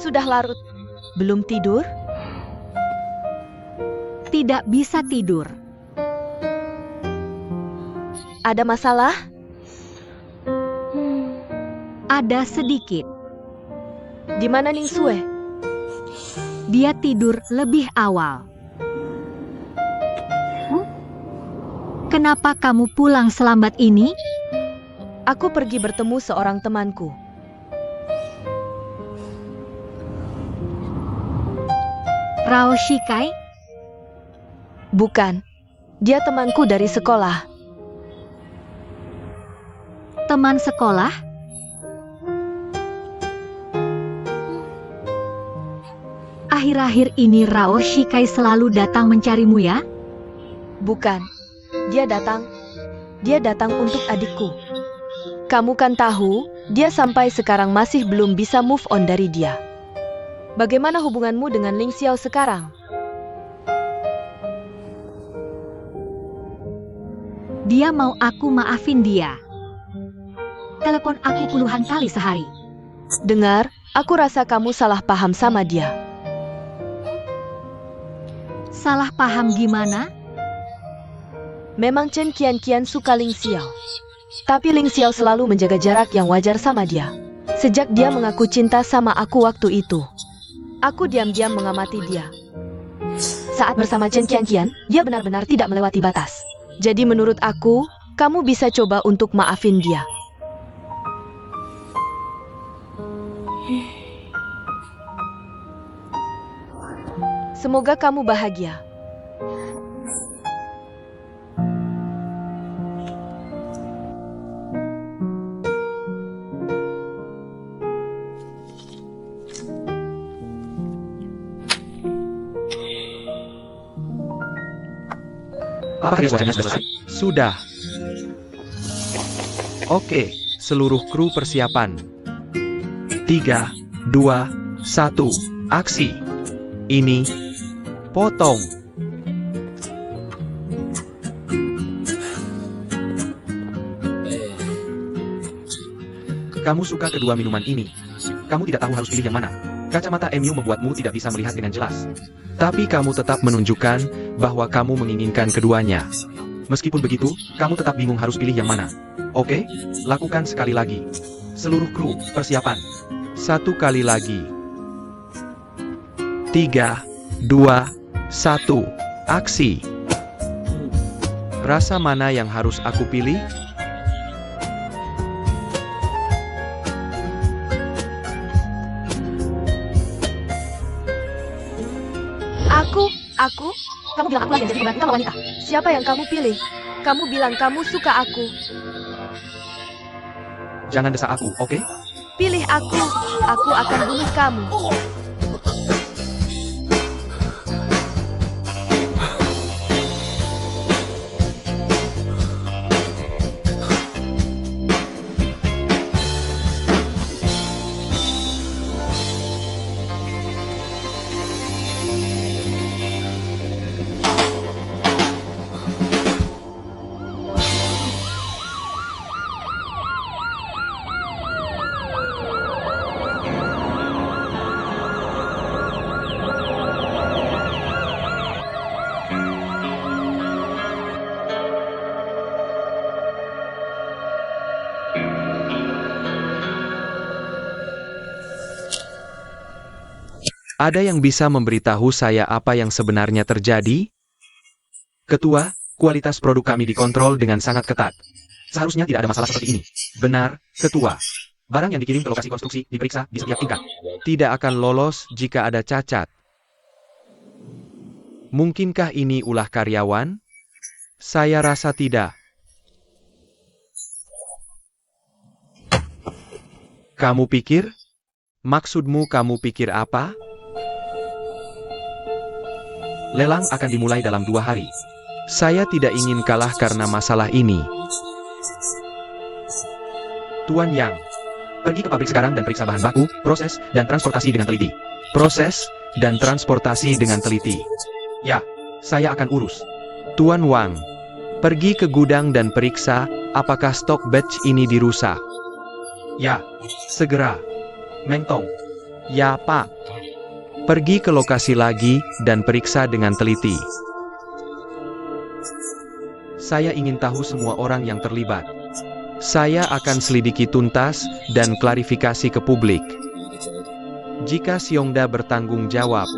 Speaker 1: sudah larut. Belum tidur?
Speaker 2: Tidak bisa tidur.
Speaker 1: Ada masalah?
Speaker 2: Ada sedikit.
Speaker 1: Di mana Ning Sue?
Speaker 2: Dia tidur lebih awal. Kenapa kamu pulang selambat ini?
Speaker 1: Aku pergi bertemu seorang temanku.
Speaker 2: Rao Shikai?
Speaker 1: Bukan. Dia temanku dari sekolah.
Speaker 2: Teman sekolah? Akhir-akhir ini Rao Shikai selalu datang mencarimu ya?
Speaker 1: Bukan. Dia datang untuk adikku. Kamu kan tahu, dia sampai sekarang masih belum bisa move on dari dia. Bagaimana hubunganmu dengan Ling Xiao sekarang?
Speaker 2: Dia mau aku maafin dia. Telepon aku puluhan kali sehari.
Speaker 1: Dengar, aku rasa kamu salah paham sama dia.
Speaker 2: Salah paham gimana?
Speaker 1: Memang Chen Qian suka Ling Xiao. Tapi Ling Xiao selalu menjaga jarak yang wajar sama dia. Sejak dia mengaku cinta sama aku waktu itu, aku diam-diam mengamati dia. Saat bersama Chen Qian, dia benar-benar tidak melewati batas. Jadi menurut aku, kamu bisa coba untuk maafin dia. Semoga kamu bahagia.
Speaker 4: Apakah wajahnya sudah selesai?
Speaker 3: Sudah. Oke, seluruh kru persiapan. 3, 2, 1, aksi. Ini, potong.
Speaker 4: Kamu suka kedua minuman ini. Kamu tidak tahu harus pilih yang mana. Kacamata MU membuatmu tidak bisa melihat dengan jelas.
Speaker 3: Tapi kamu tetap menunjukkan bahwa kamu menginginkan keduanya.
Speaker 4: Meskipun begitu, kamu tetap bingung harus pilih yang mana. Oke, lakukan sekali lagi. Seluruh kru, persiapan.
Speaker 3: 1 kali lagi. 3, 2, 1, aksi. Rasa mana yang harus aku pilih?
Speaker 1: Aku? Kamu bilang aku lagi jadi pembantu wanita. Siapa yang kamu pilih? Kamu bilang kamu suka aku.
Speaker 4: Jangan desak aku, oke?
Speaker 1: Pilih aku. Aku akan bunuh kamu.
Speaker 3: Ada yang bisa memberitahu saya apa yang sebenarnya terjadi?
Speaker 4: Ketua, kualitas produk kami dikontrol dengan sangat ketat. Seharusnya tidak ada masalah seperti ini. Benar, Ketua. Barang yang dikirim ke lokasi konstruksi diperiksa di setiap tingkat.
Speaker 3: Tidak akan lolos jika ada cacat. Mungkinkah ini ulah karyawan? Saya rasa tidak. Kamu pikir? Maksudmu kamu pikir apa?
Speaker 4: Lelang akan dimulai dalam 2 hari.
Speaker 3: Saya tidak ingin kalah karena masalah ini.
Speaker 4: Tuan Yang, pergi ke pabrik sekarang dan periksa bahan baku, proses, dan transportasi dengan teliti.
Speaker 3: Proses dan transportasi dengan teliti.
Speaker 4: Ya, saya akan urus.
Speaker 3: Tuan Wang, pergi ke gudang dan periksa apakah stok batch ini dirusak.
Speaker 4: Ya, segera. Meng Tong.
Speaker 3: Ya, Pak. Pergi ke lokasi lagi dan periksa dengan teliti. Saya ingin tahu semua orang yang terlibat. Saya akan selidiki tuntas dan klarifikasi ke publik. Jika Xiongda bertanggung jawab,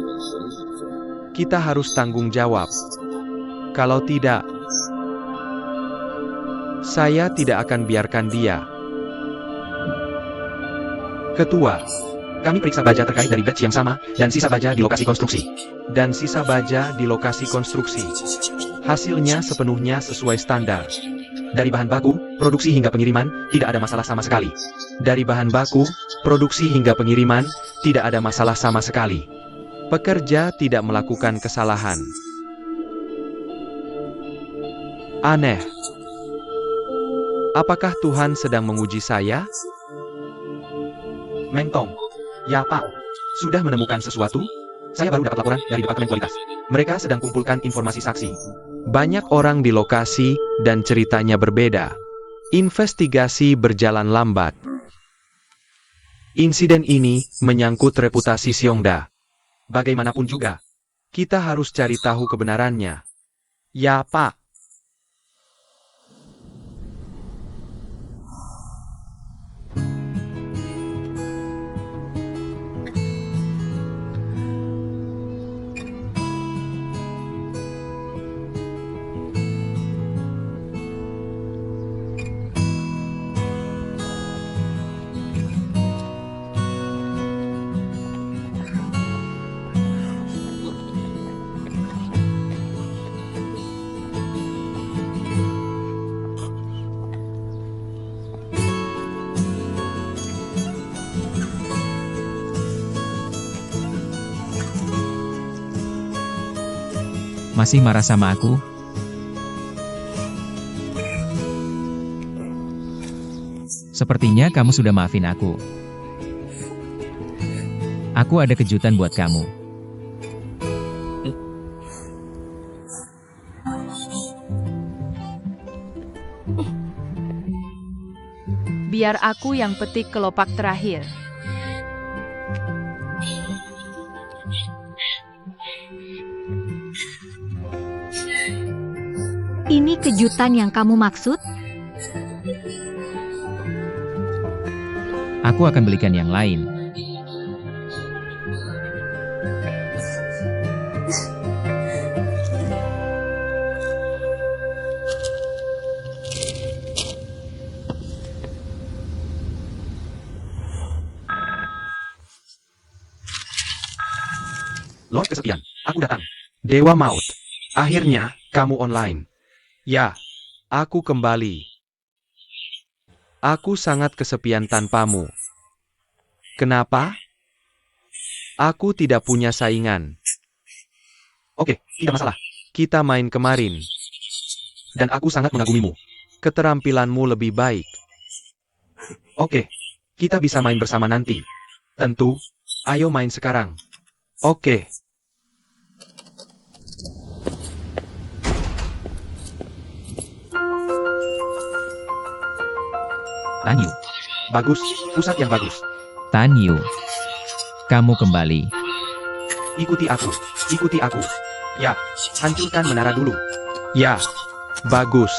Speaker 3: kita harus tanggung jawab. Kalau tidak, saya tidak akan biarkan dia. Ketua, kami periksa baja terkait dari batch yang sama, dan sisa baja di lokasi konstruksi. Hasilnya sepenuhnya sesuai standar. Dari bahan baku, produksi hingga pengiriman, tidak ada masalah sama sekali. Pekerja tidak melakukan kesalahan. Aneh. Apakah Tuhan sedang menguji saya?
Speaker 4: Meng Tong. Ya Pak, sudah menemukan sesuatu? Saya baru dapat laporan dari Departemen Kualitas. Mereka sedang kumpulkan informasi saksi.
Speaker 3: Banyak orang di lokasi dan ceritanya berbeda. Investigasi berjalan lambat. Insiden ini menyangkut reputasi Xiongda.
Speaker 4: Bagaimanapun juga,
Speaker 3: Kita harus cari tahu kebenarannya. Ya, Pak.
Speaker 5: Masih marah sama aku? Sepertinya kamu sudah maafin aku. Aku ada kejutan buat kamu.
Speaker 1: Biar aku yang petik kelopak terakhir.
Speaker 2: Ini kejutan yang kamu maksud?
Speaker 5: Aku akan belikan yang lain.
Speaker 4: Lord Kesepian, aku datang.
Speaker 3: Dewa Maut. Akhirnya, kamu online. Ya, aku kembali. Aku sangat kesepian tanpamu. Kenapa? Aku tidak punya saingan.
Speaker 4: Oke, tidak masalah.
Speaker 3: Kita main kemarin.
Speaker 4: Dan aku sangat mengagumimu.
Speaker 3: Keterampilanmu lebih baik.
Speaker 4: Oke, kita bisa main bersama nanti.
Speaker 3: Tentu. Ayo main sekarang. Oke.
Speaker 5: Tan Yu.
Speaker 4: Bagus, pusat yang bagus.
Speaker 5: Tan Yu. Kamu kembali.
Speaker 4: Ikuti aku, ikuti aku. Ya, hancurkan menara dulu.
Speaker 3: Ya. Bagus.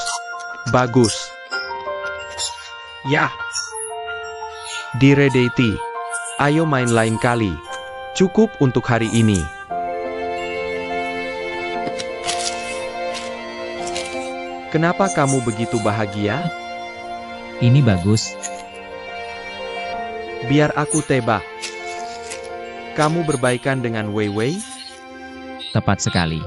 Speaker 3: Bagus.
Speaker 4: Ya,
Speaker 3: Diredati. Ayo main lain kali. Cukup untuk hari ini. Kenapa kamu begitu bahagia?
Speaker 5: Ini bagus.
Speaker 3: Biar aku tebak. Kamu berbaikan dengan Wei Wei?
Speaker 5: Tepat sekali.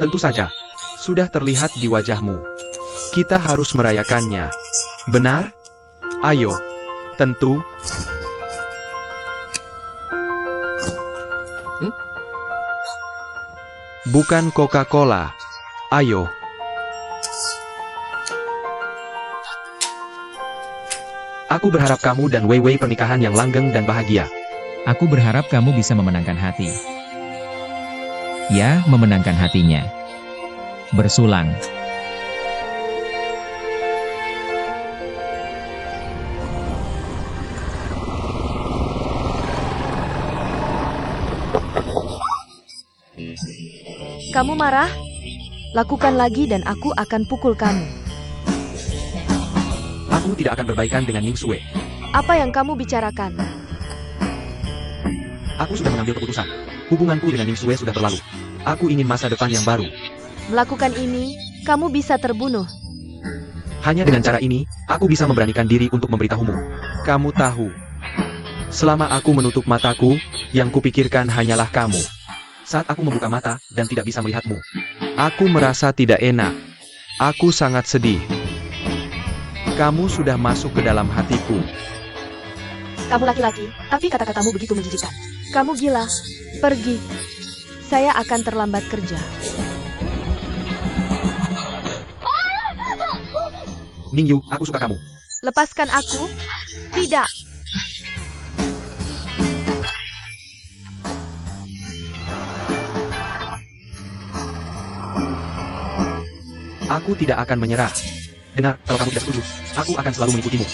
Speaker 4: tentu saja.
Speaker 3: Sudah terlihat di wajahmu. Kita harus merayakannya. Benar? Ayo. Tentu. Bukan Coca-Cola. Ayo.
Speaker 4: Aku berharap kamu dan Wei Wei pernikahan yang langgeng dan bahagia.
Speaker 5: Aku berharap kamu bisa memenangkan hati. Ya, memenangkan hatinya. Bersulang.
Speaker 1: Kamu marah? Lakukan lagi dan aku akan pukul kamu.
Speaker 3: Aku tidak akan berbaikan dengan Ning Sue.
Speaker 1: Apa yang kamu bicarakan?
Speaker 3: Aku sudah mengambil keputusan. Hubunganku dengan Ning Sue sudah berlalu. Aku ingin masa depan yang baru.
Speaker 1: Melakukan ini, kamu bisa terbunuh.
Speaker 3: Hanya dengan cara ini, aku bisa memberanikan diri untuk memberitahumu. Kamu tahu, selama aku menutup mataku, yang kupikirkan hanyalah kamu. Saat aku membuka mata dan tidak bisa melihatmu, aku merasa tidak enak. Aku sangat sedih. Kamu sudah masuk ke dalam hatiku.
Speaker 1: Kamu laki-laki, tapi kata-katamu begitu menjijikkan. Kamu gila. Pergi. Saya akan terlambat kerja.
Speaker 3: Ning Yu, aku suka kamu.
Speaker 1: Lepaskan aku. Tidak.
Speaker 3: Aku tidak akan menyerah. Dengar, kalau kamu tidak setuju, aku akan selalu mengikutimu.